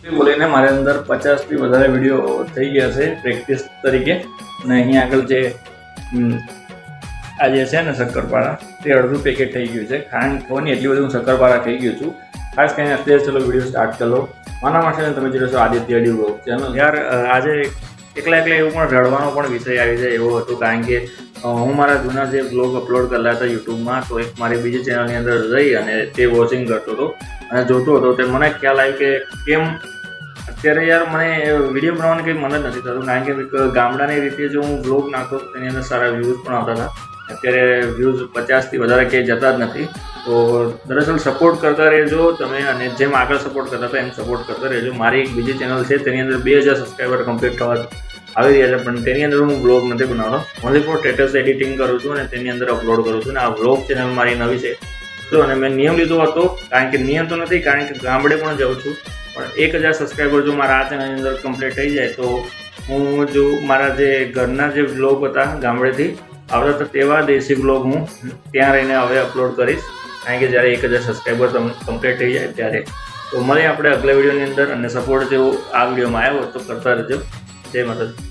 બોલીને મારી અંદર 50થી વધારે વિડીયો થઈ ગયા છે પ્રેક્ટિસ તરીકે. અને અહીંયા આગળ જે આ જે છે ને શક્કરપારા તે અડધું પેકેટ થઈ ગયું છે. ખાંડ ખવાની એટલી બધી હું શક્કરપારા થઈ ગયો છું. ખાસ કરીને અત્યારે ચલો વિડીયો સ્ટાર્ટ કરો. મારા માટે તમે જોઈ છો આદિત્ય અડી બ્લોગ ચેનલ. યાર આજે એકલા એવું પણ રડવાનો પણ વિષય આવી જાય એવો હતો, કારણ કે હું મારા જૂના જે બ્લોગ અપલોડ કરેલા હતા યુટ્યુબમાં, તો એક મારી બીજી ચેનલની અંદર જઈ અને તે વોચિંગ કરતો હતો અને જોતો હતો. તે મને ખ્યાલ આવ્યો કે કેમ અત્યારે યાર મને વિડીયો બનાવવાનું કંઈ મન જ નથી થતું, કારણ કે ગામડાની રીતે જો હું બ્લોગ નાખતો તેની અંદર સારા વ્યૂઝ પણ આવતા હતા. અત્યારે વ્યૂઝ 50થી વધારે ક્યાંય જતા જ નથી. તો દરઅસલ સપોર્ટ કરતા રહેજો તમે, અને જેમ આગળ સપોર્ટ કરતા હતા એમ સપોર્ટ કરતા રહેજો. મારી એક બીજી ચેનલ છે તેની અંદર 2000 સબસ્ક્રાઈબર કમ્પ્લીટ થવા આવી રહ્યા છે, પણ તેની અંદર હું બ્લોગ નથી બનાવતો. ઓનલી ફોર સ્ટેટસ એડિટિંગ કરું છું અને તેની અંદર અપલોડ કરું છું. અને આ બ્લોગ ચેનલ મારી નવી છે. તો અને મેં નિયમ લીધો હતો, કારણ કે નિયમ તો નથી, કારણ કે ગામડે પણ જાઉં છું, પણ 1000 સબસ્ક્રાઈબર જો મારા આ ચેનલની અંદર કમ્પ્લીટ થઈ જાય તો હું જો મારા જે ઘરના જે બ્લોગ હતા ગામડેથી આવતા હતા તેવા દેશી બ્લોગ હું ત્યાં રહીને હવે અપલોડ કરીશ, કારણ કે જ્યારે 1000 સબસ્ક્રાઈબર કમ્પ્લીટ થઈ જાય ત્યારે. તો મળીએ આપણે અગલા વિડીયોની અંદર, અને સપોર્ટ જેવો આ વિડીયોમાં આવ્યો તો કરતા રહેજો. જય માતાજી.